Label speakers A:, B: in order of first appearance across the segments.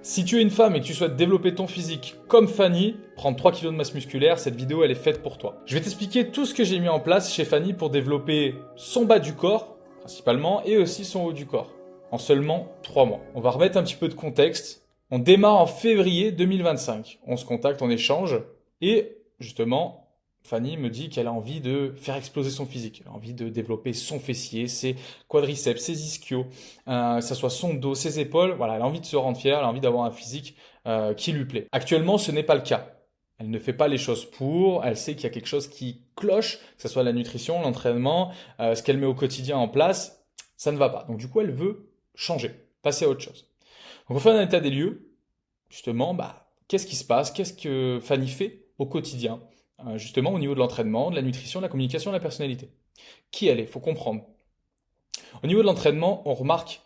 A: Si tu es une femme et que tu souhaites développer ton physique comme Fanny, prendre 3 kilos de masse musculaire, cette vidéo elle est faite pour toi. Je vais t'expliquer tout ce que j'ai mis en place chez Fanny pour développer son bas du corps, principalement, et aussi son haut du corps, en seulement 3 mois. On va remettre un petit peu de contexte. On démarre en février 2025. On se contacte, on échange, et justement, Fanny me dit qu'elle a envie de faire exploser son physique. Elle a envie de développer son fessier, ses quadriceps, ses ischios, que ça soit son dos, ses épaules. Voilà, elle a envie de se rendre fière, elle a envie d'avoir un physique qui lui plaît. Actuellement, ce n'est pas le cas. Elle ne fait pas les choses pour, elle sait qu'il y a quelque chose qui cloche, que ce soit la nutrition, l'entraînement, ce qu'elle met au quotidien en place, ça ne va pas. Donc du coup, elle veut changer, passer à autre chose. Donc on fait un état des lieux, justement, qu'est-ce qui se passe, qu'est-ce que Fanny fait au quotidien, justement au niveau de l'entraînement, de la nutrition, de la communication, de la personnalité. Qui elle est, faut comprendre. Au niveau de l'entraînement, on remarque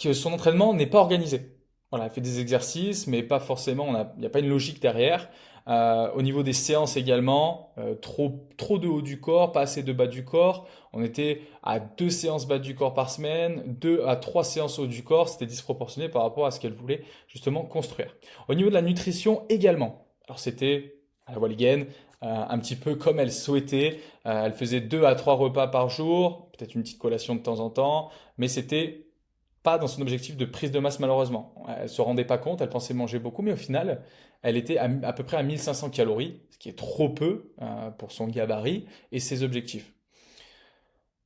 A: que son entraînement n'est pas organisé. Voilà, elle fait des exercices, mais pas forcément, il n'y a pas une logique derrière. Au niveau des séances également, trop de haut du corps, pas assez de bas du corps. On était à 2 séances bas du corps par semaine, 2 à 3 séances haut du corps. C'était disproportionné par rapport à ce qu'elle voulait justement construire. Au niveau de la nutrition également. Alors c'était à la Walligen, un petit peu comme elle souhaitait. Elle faisait 2 à 3 repas par jour, peut-être une petite collation de temps en temps, mais c'était pas dans son objectif de prise de masse malheureusement. Elle se rendait pas compte, elle pensait manger beaucoup, mais au final, elle était à peu près à 1500 calories, ce qui est trop peu pour son gabarit et ses objectifs.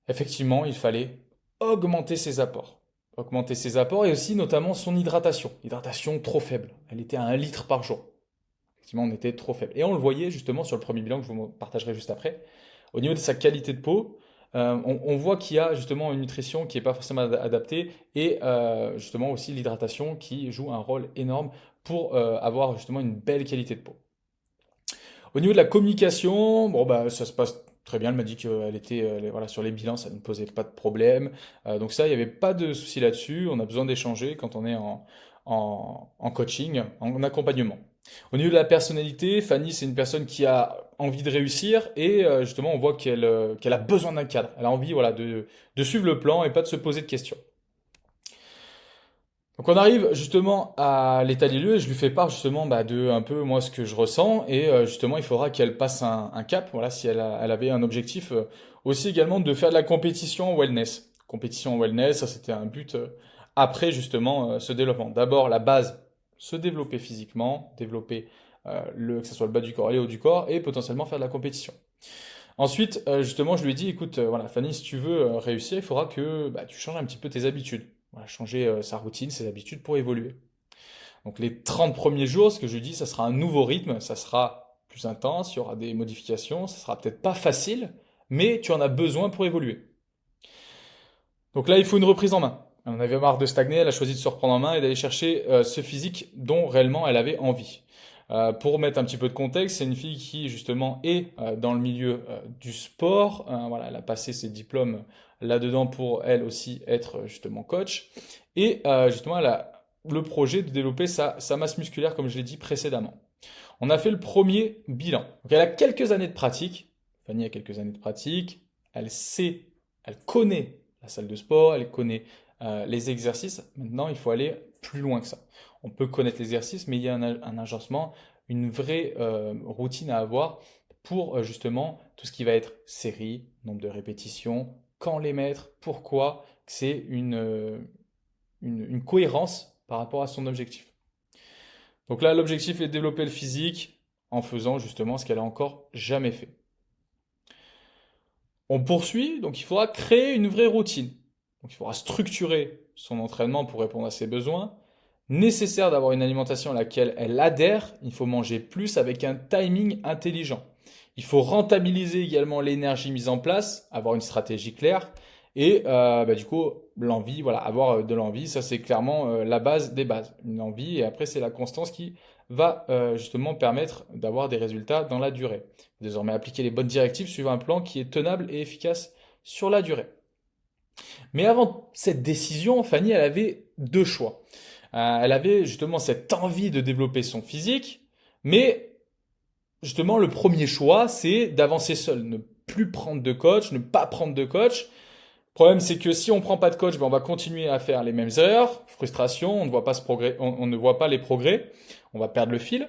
A: Effectivement, il fallait augmenter ses apports. Augmenter ses apports et aussi notamment son hydratation. Hydratation trop faible. Elle était à 1 litre par jour. Effectivement, on était trop faible. Et on le voyait justement sur le premier bilan que je vous partagerai juste après. Au niveau de sa qualité de peau, on voit qu'il y a justement une nutrition qui n'est pas forcément adaptée et justement aussi l'hydratation qui joue un rôle énorme pour avoir justement une belle qualité de peau. Au niveau de la communication, bon bah ça se passe très bien. Elle m'a dit qu'elle était voilà, sur les bilans, ça ne posait pas de problème. Donc ça, il n'y avait pas de souci là-dessus. On a besoin d'échanger quand on est en coaching, en accompagnement. Au niveau de la personnalité, Fanny, c'est une personne qui a envie de réussir et justement, on voit qu'elle a besoin d'un cadre. Elle a envie voilà, de suivre le plan et pas de se poser de questions. Donc on arrive justement à l'état des lieux et je lui fais part justement de un peu moi ce que je ressens et justement il faudra qu'elle passe un cap, voilà, si elle avait un objectif aussi également de faire de la compétition en wellness. Compétition en wellness, ça c'était un but après justement ce développement. D'abord la base, se développer physiquement, développer que ce soit le bas du corps et le haut du corps et potentiellement faire de la compétition. Ensuite, justement, je lui ai dit, écoute, voilà, Fanny, si tu veux réussir, il faudra que tu changes un petit peu tes habitudes. Voilà, changer sa routine, ses habitudes pour évoluer. Donc les 30 premiers jours, ce que je lui dis, ça sera un nouveau rythme, ça sera plus intense, il y aura des modifications, ça sera peut-être pas facile, mais tu en as besoin pour évoluer. Donc là, il faut une reprise en main. Elle en avait marre de stagner, elle a choisi de se reprendre en main et d'aller chercher ce physique dont réellement elle avait envie. Pour mettre un petit peu de contexte, c'est une fille qui justement est dans le milieu du sport. Voilà, elle a passé ses diplômes là-dedans pour elle aussi être justement coach. Et justement, elle a le projet de développer sa masse musculaire, comme je l'ai dit précédemment. On a fait le premier bilan. Donc elle a quelques années de pratique. Fanny a quelques années de pratique. Elle sait, elle connaît la salle de sport, elle connaît les exercices. Maintenant, il faut aller plus loin que ça. On peut connaître l'exercice, mais il y a un agencement, une vraie routine à avoir pour justement tout ce qui va être série, nombre de répétitions, quand les mettre, pourquoi. C'est une cohérence par rapport à son objectif. Donc là, l'objectif est de développer le physique en faisant justement ce qu'elle a encore jamais fait. On poursuit, donc il faudra créer une vraie routine. Donc il faudra structurer son entraînement pour répondre à ses besoins. Nécessaire d'avoir une alimentation à laquelle elle adhère, il faut manger plus avec un timing intelligent. Il faut rentabiliser également l'énergie mise en place, avoir une stratégie claire et du coup l'envie, voilà, avoir de l'envie, ça c'est clairement la base des bases. Une envie et après c'est la constance qui va justement permettre d'avoir des résultats dans la durée. Désormais appliquer les bonnes directives suivant un plan qui est tenable et efficace sur la durée. Mais avant cette décision, Fanny, elle avait deux choix. Elle avait justement cette envie de développer son physique, mais justement le premier choix, c'est d'avancer seule, ne plus prendre de coach, ne pas prendre de coach, Problème, c'est que si on prend pas de coach, ben on va continuer à faire les mêmes erreurs. Frustration, on ne voit pas ce progrès, on ne voit pas les progrès. On va perdre le fil.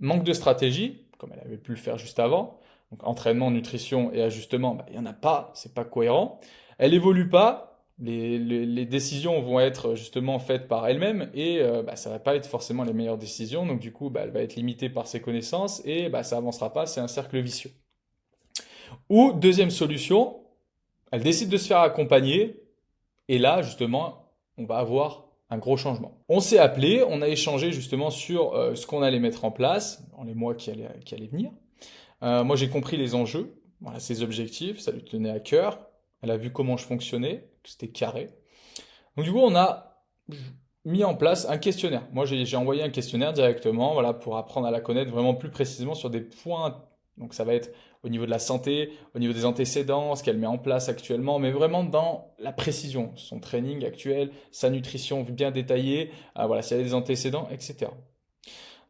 A: Manque de stratégie, comme elle avait pu le faire juste avant. Donc entraînement, nutrition et ajustement, ben, il n'y en a pas, c'est pas cohérent. Elle évolue pas. Les décisions vont être justement faites par elle-même et bah, ça va pas être forcément les meilleures décisions. Donc du coup, bah, elle va être limitée par ses connaissances et bah, ça avancera pas. C'est un cercle vicieux. Ou deuxième solution, elle décide de se faire accompagner et là, justement, on va avoir un gros changement. On s'est appelé, on a échangé justement sur ce qu'on allait mettre en place dans les mois qui allaient venir. Moi, j'ai compris les enjeux, voilà, ses objectifs, ça lui tenait à cœur. Elle a vu comment je fonctionnais, que c'était carré. Donc du coup, on a mis en place un questionnaire. Moi, j'ai envoyé un questionnaire directement, voilà, pour apprendre à la connaître vraiment plus précisément sur des points. Donc ça va être au niveau de la santé, au niveau des antécédents, ce qu'elle met en place actuellement, mais vraiment dans la précision, son training actuel, sa nutrition bien détaillée, voilà, s'il y a des antécédents, etc.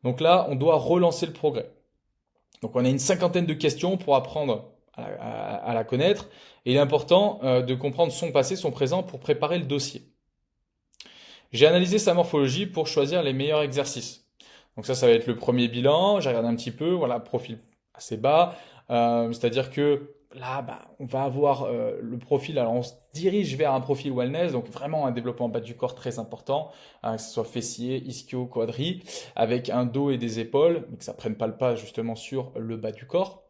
A: Donc là, on doit relancer le progrès. Donc on a une cinquantaine de questions pour apprendre à la connaître, et il est important de comprendre son passé, son présent pour préparer le dossier. J'ai analysé sa morphologie pour choisir les meilleurs exercices. Donc ça va être le premier bilan. J'ai regardé un petit peu, voilà, profil assez bas. C'est-à-dire que là, bah, on va avoir le profil. Alors on se dirige vers un profil wellness, donc vraiment un développement bas du corps très important, que ce soit fessier, ischio, quadri, avec un dos et des épaules, mais que ça prenne pas le pas justement sur le bas du corps.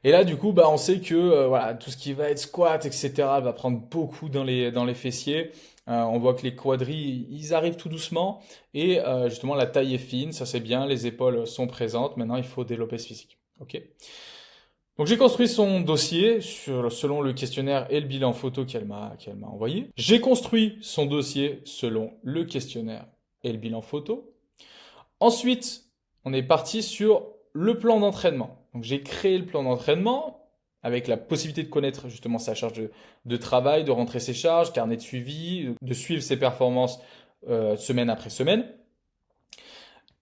A: Et là, du coup, bah, on sait que voilà, tout ce qui va être squat, etc., va prendre beaucoup dans les fessiers. On voit que les quadris, ils arrivent tout doucement. Et justement, la taille est fine, ça c'est bien, les épaules sont présentes. Maintenant, il faut développer ce physique. Ok. Donc j'ai construit son dossier selon le questionnaire et le bilan photo qu'elle m'a envoyé. J'ai construit son dossier selon le questionnaire et le bilan photo. Ensuite, on est parti sur le plan d'entraînement. Donc j'ai créé le plan d'entraînement avec la possibilité de connaître justement sa charge de travail, de rentrer ses charges, carnet de suivi, de suivre ses performances semaine après semaine.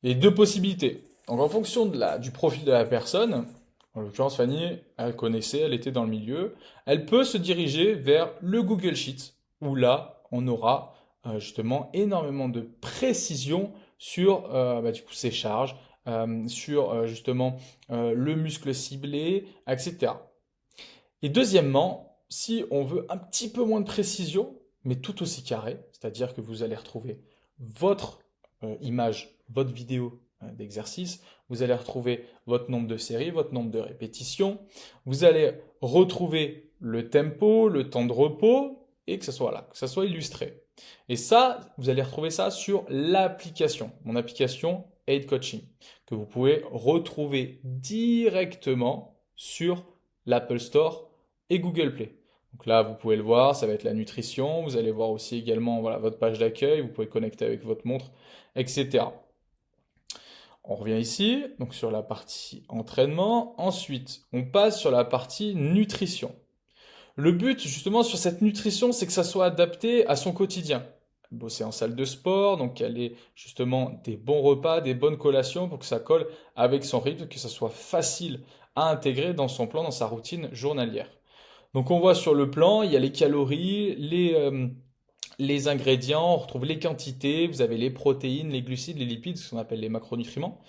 A: Et deux possibilités. Donc en fonction du profil de la personne, en l'occurrence Fanny, elle connaissait, elle était dans le milieu, elle peut se diriger vers le Google Sheet, où là, on aura justement énormément de précision sur bah, du coup, ses charges, sur justement le muscle ciblé, etc. Et deuxièmement, si on veut un petit peu moins de précision, mais tout aussi carré, c'est-à-dire que vous allez retrouver votre image, votre vidéo d'exercice, vous allez retrouver votre nombre de séries, votre nombre de répétitions, vous allez retrouver le tempo, le temps de repos, et que ce soit là, que ça soit illustré. Et ça, vous allez retrouver ça sur l'application, mon application Aid Coaching, que vous pouvez retrouver directement sur l'Apple Store et Google Play. Donc là, vous pouvez le voir, ça va être la nutrition. Vous allez voir aussi également voilà, votre page d'accueil. Vous pouvez connecter avec votre montre, etc. On revient ici, donc sur la partie entraînement. Ensuite, on passe sur la partie nutrition. Le but, justement, sur cette nutrition, c'est que ça soit adapté à son quotidien. Bosser en salle de sport, donc qu'elle ait justement des bons repas, des bonnes collations pour que ça colle avec son rythme, que ça soit facile à intégrer dans son plan, dans sa routine journalière. Donc on voit sur le plan, il y a les calories, les ingrédients, on retrouve les quantités, vous avez les protéines, les glucides, les lipides, ce qu'on appelle les macronutriments.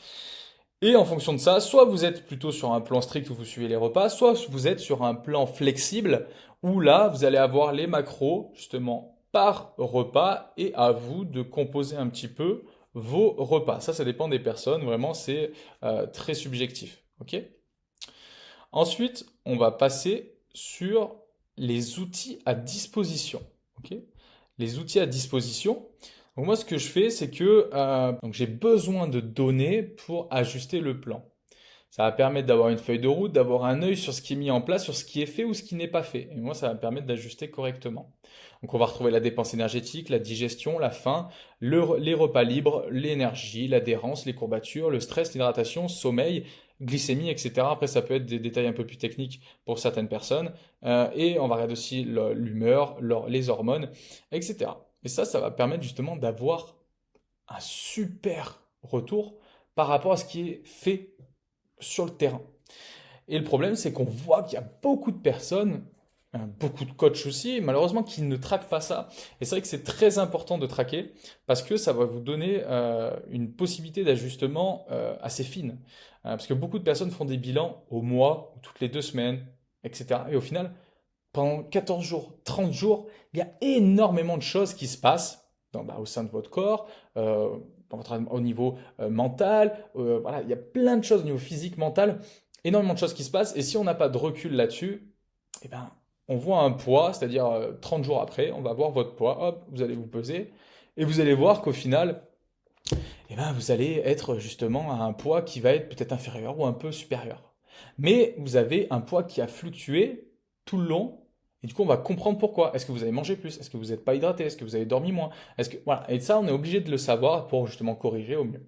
A: Et en fonction de ça, soit vous êtes plutôt sur un plan strict où vous suivez les repas, soit vous êtes sur un plan flexible où là, vous allez avoir les macros justement par repas et à vous de composer un petit peu vos repas. Ça dépend des personnes, vraiment c'est très subjectif. Ok. Ensuite, on va passer sur les outils à disposition. Ok. Les outils à disposition. Donc moi, ce que je fais, c'est que donc j'ai besoin de données pour ajuster le plan. Ça va permettre d'avoir une feuille de route, d'avoir un œil sur ce qui est mis en place, sur ce qui est fait ou ce qui n'est pas fait. Et moi, ça va me permettre d'ajuster correctement. Donc on va retrouver la dépense énergétique, la digestion, la faim, les repas libres, l'énergie, l'adhérence, les courbatures, le stress, l'hydratation, sommeil, glycémie, etc. Après, ça peut être des détails un peu plus techniques pour certaines personnes. Et on va regarder aussi l'humeur, les hormones, etc. Et ça va permettre justement d'avoir un super retour par rapport à ce qui est fait sur le terrain. Et le problème, c'est qu'on voit qu'il y a beaucoup de personnes beaucoup de coachs aussi, malheureusement, qui ne traquent pas ça. Et c'est vrai que c'est très important de traquer parce que ça va vous donner une possibilité d'ajustement assez fine. Parce que beaucoup de personnes font des bilans au mois, ou toutes les 2 semaines, etc. Et au final, pendant 14 jours, 30 jours, il y a énormément de choses qui se passent au sein de votre corps, au niveau mental. Voilà, il y a plein de choses au niveau physique, mental, énormément de choses qui se passent. Et si on n'a pas de recul là-dessus, eh ben, on voit un poids, c'est-à-dire 30 jours après, on va voir votre poids, hop, vous allez vous peser, et vous allez voir qu'au final, eh ben, vous allez être justement à un poids qui va être peut-être inférieur ou un peu supérieur. Mais vous avez un poids qui a fluctué tout le long, et du coup, on va comprendre pourquoi. Est-ce que vous avez mangé plus? Est-ce que vous n'êtes pas hydraté? Est-ce que vous avez dormi moins? Voilà. Et ça, on est obligé de le savoir pour justement corriger au mieux.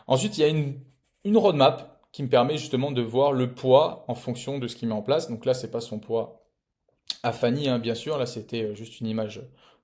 A: Ensuite, il y a une roadmap qui me permet justement de voir le poids en fonction de ce qu'il met en place. Donc là, c'est pas son poids à Fanny, hein, bien sûr. Là, c'était juste une image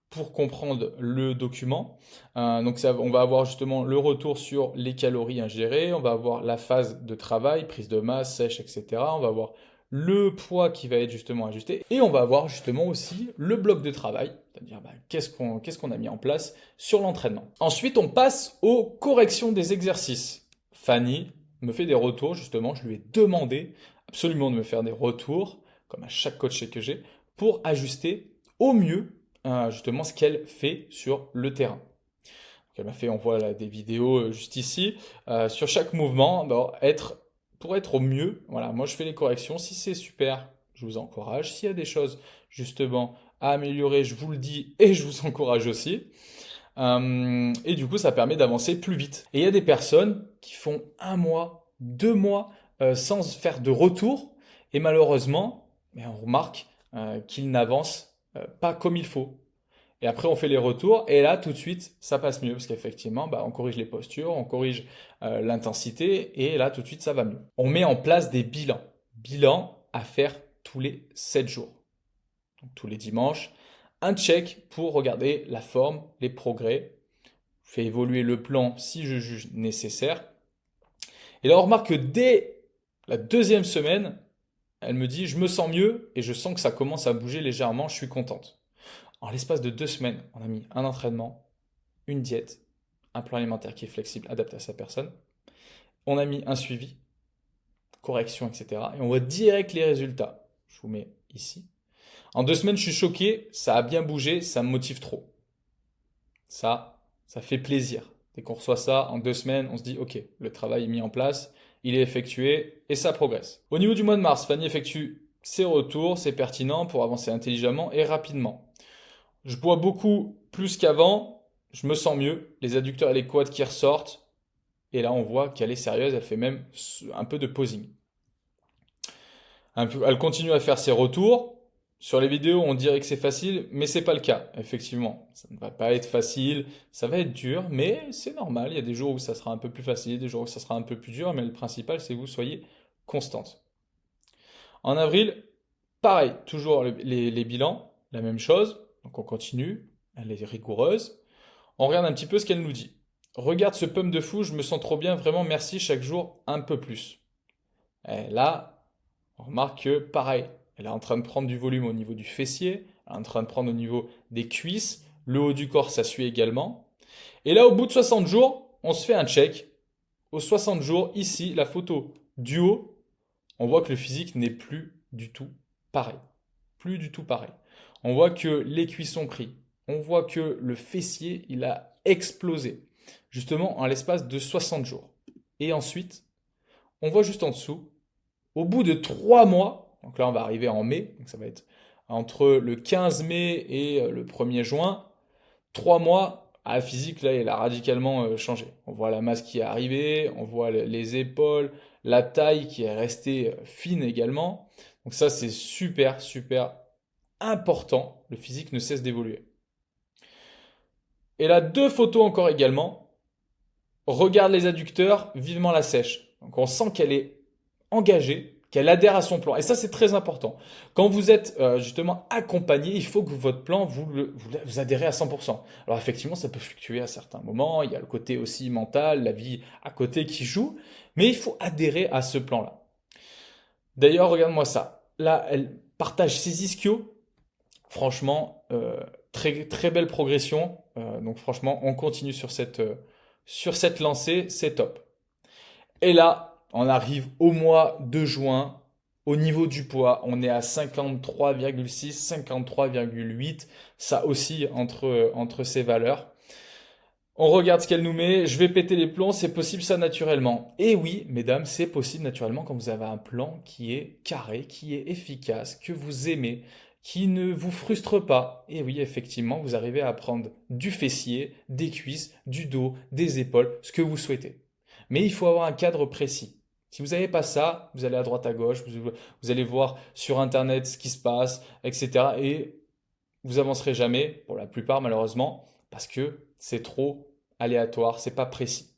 A: pour comprendre le document. Donc ça, on va avoir justement le retour sur les calories ingérées, on va avoir la phase de travail, prise de masse, sèche, etc. On va avoir le poids qui va être justement ajusté et on va avoir justement aussi le bloc de travail, c'est-à-dire qu'est-ce qu'on a mis en place sur l'entraînement. Ensuite, on passe aux corrections des exercices. Fanny me fait des retours, justement, je lui ai demandé absolument de me faire des retours, comme à chaque coach que j'ai, pour ajuster au mieux justement ce qu'elle fait sur le terrain. Donc elle m'a fait, on voit là, des vidéos juste ici, sur chaque mouvement, pour être au mieux, voilà, moi je fais les corrections, si c'est super, je vous encourage, s'il y a des choses justement à améliorer, je vous le dis et je vous encourage aussi. Et du coup, ça permet d'avancer plus vite. Et il y a des personnes qui font 1 mois, 2 mois sans faire de retour, et malheureusement, on remarque qu'ils n'avancent pas comme il faut. Et après, on fait les retours, et là, tout de suite, ça passe mieux, parce qu'effectivement, on corrige les postures, on corrige l'intensité, et là, tout de suite, ça va mieux. On met en place des bilans. Bilans à faire tous les 7 jours. Donc, tous les dimanches. Un check pour regarder la forme, les progrès. Je fais évoluer le plan si je juge nécessaire. Et là, on remarque que dès la 2e semaine, elle me dit, je me sens mieux et je sens que ça commence à bouger légèrement, je suis contente. En l'espace de 2 semaines, on a mis un entraînement, une diète, un plan alimentaire qui est flexible, adapté à sa personne. On a mis un suivi, correction, etc. Et on voit direct les résultats. Je vous mets ici. En 2 semaines, je suis choqué, ça a bien bougé, ça me motive trop. Ça fait plaisir. Dès qu'on reçoit ça, en 2 semaines, on se dit, ok, le travail est mis en place, il est effectué et ça progresse. Au niveau du mois de mars, Fanny effectue ses retours, c'est pertinent pour avancer intelligemment et rapidement. Je bois beaucoup plus qu'avant, je me sens mieux, les adducteurs et les quads qui ressortent, et là on voit qu'elle est sérieuse, elle fait même un peu de posing. Elle continue à faire ses retours. Sur les vidéos, on dirait que c'est facile, mais c'est pas le cas. Effectivement, ça ne va pas être facile, ça va être dur, mais c'est normal. Il y a des jours où ça sera un peu plus facile, des jours où ça sera un peu plus dur, mais le principal, c'est que vous soyez constante. En avril, pareil, toujours les bilans, la même chose. Donc on continue, elle est rigoureuse. On regarde un petit peu ce qu'elle nous dit. Regarde ce pump de fou, je me sens trop bien, vraiment merci chaque jour un peu plus. Et là, on remarque que pareil, elle est en train de prendre du volume au niveau du fessier, elle est en train de prendre au niveau des cuisses, le haut du corps, ça suit également. Et là, au bout de 60 jours, on se fait un check. Aux 60 jours, ici, la photo du haut, on voit que le physique n'est plus du tout pareil. Plus du tout pareil. On voit que les cuisses sont pris. On voit que le fessier, il a explosé. Justement, en l'espace de 60 jours. Et ensuite, on voit juste en dessous, au bout de 3 mois, donc là on va arriver en mai, donc ça va être entre le 15 mai et le 1er juin, 3 mois, la physique là elle a radicalement changé. On voit la masse qui est arrivée, on voit les épaules, la taille qui est restée fine également. Donc ça c'est super super important, le physique ne cesse d'évoluer. Et là 2 photos encore également. Regarde les adducteurs, vivement la sèche. Donc on sent qu'elle est engagée, qu'elle adhère à son plan. Et ça, c'est très important. Quand vous êtes justement accompagné, il faut que votre plan, vous adhérez à 100%. Alors effectivement, ça peut fluctuer à certains moments. Il y a le côté aussi mental, la vie à côté qui joue. Mais il faut adhérer à ce plan-là. D'ailleurs, regarde-moi ça. Là, partage ses ischios. Franchement, très, très belle progression. Donc franchement, on continue sur cette lancée, c'est top. Et là, on arrive au mois de juin. Au niveau du poids, on est à 53,6, 53,8. Ça oscille entre ces valeurs. On regarde ce qu'elle nous met. Je vais péter les plombs. C'est possible ça naturellement. Et oui, mesdames, c'est possible naturellement quand vous avez un plan qui est carré, qui est efficace, que vous aimez, qui ne vous frustre pas. Et oui, effectivement, vous arrivez à prendre du fessier, des cuisses, du dos, des épaules, ce que vous souhaitez. Mais il faut avoir un cadre précis. Si vous n'avez pas ça, vous allez à droite à gauche, vous allez voir sur Internet ce qui se passe, etc. Et vous avancerez jamais, pour la plupart malheureusement, parce que c'est trop aléatoire, c'est pas précis.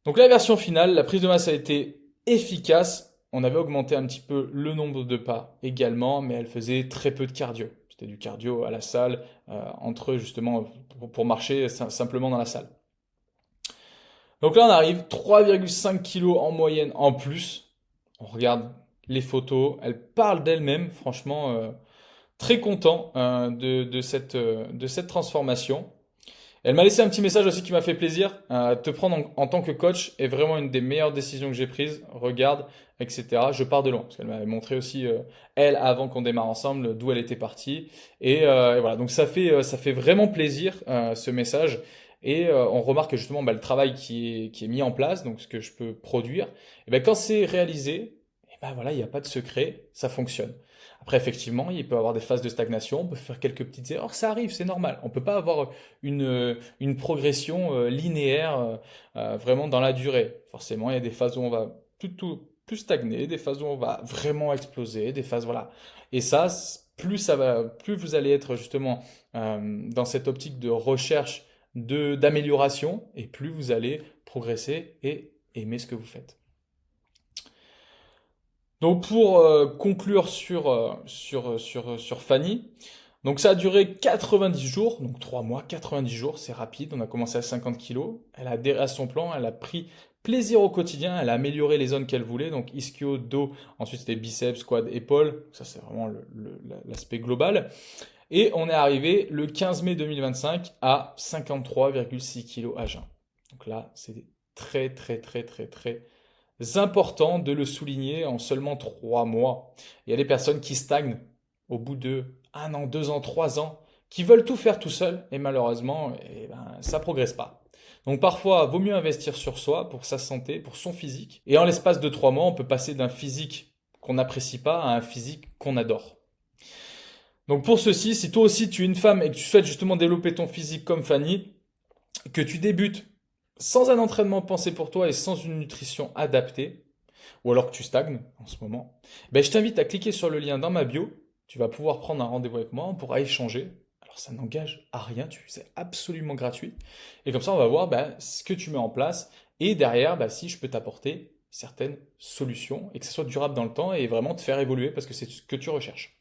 A: Donc la version finale, la prise de masse a été efficace. On avait augmenté un petit peu le nombre de pas également, mais elle faisait très peu de cardio. C'était du cardio à la salle, entre justement pour marcher simplement dans la salle. Donc là on arrive 3,5 kg en moyenne en plus. On regarde les photos, elle parle d'elle-même, franchement très content de cette transformation. Elle m'a laissé un petit message aussi qui m'a fait plaisir. Te prendre en tant que coach est vraiment une des meilleures décisions que j'ai prises. Regarde, etc. Je pars de loin. Parce qu'elle m'avait montré aussi, elle, avant qu'on démarre ensemble, d'où elle était partie. Et voilà, donc ça fait vraiment plaisir, ce message. Et on remarque que justement, bah, le travail qui est mis en place, donc ce que je peux produire, et ben, quand c'est réalisé, et ben, voilà, il n'y a pas de secret, ça fonctionne. Après, effectivement, il peut y avoir des phases de stagnation, on peut faire quelques petites erreurs, ça arrive, c'est normal. On ne peut pas avoir une progression linéaire vraiment dans la durée. Forcément, il y a des phases où on va plus stagner, des phases où on va vraiment exploser, des phases, voilà. Et ça, plus vous allez être justement dans cette optique de recherche d'amélioration, et plus vous allez progresser et aimer ce que vous faites. Donc pour conclure sur Fanny, donc ça a duré 90 jours, donc 3 mois, 90 jours, c'est rapide, on a commencé à 50 kilos, elle a adhéré à son plan, elle a pris plaisir au quotidien, elle a amélioré les zones qu'elle voulait, donc ischio, dos, ensuite c'était biceps, quad, épaules, ça c'est vraiment l'aspect global. Et on est arrivé le 15 mai 2025 à 53,6 kilos à jeun. Donc là, c'est très très très très très important de le souligner en seulement 3 mois. Il y a des personnes qui stagnent au bout de 1 an, 2 ans, 3 ans, qui veulent tout faire tout seul et malheureusement, eh ben, ça progresse pas. Donc parfois, vaut mieux investir sur soi, pour sa santé, pour son physique. Et en l'espace de 3 mois, on peut passer d'un physique qu'on n'apprécie pas à un physique qu'on adore. Donc pour ceci, si toi aussi tu es une femme et que tu souhaites justement développer ton physique comme Fanny, que tu débutes sans un entraînement pensé pour toi et sans une nutrition adaptée, ou alors que tu stagnes en ce moment, ben je t'invite à cliquer sur le lien dans ma bio. Tu vas pouvoir prendre un rendez-vous avec moi, on pourra échanger. Alors ça n'engage à rien, c'est absolument gratuit. Et comme ça, on va voir ce que tu mets en place et derrière, si je peux t'apporter certaines solutions et que ça soit durable dans le temps et vraiment te faire évoluer parce que c'est ce que tu recherches.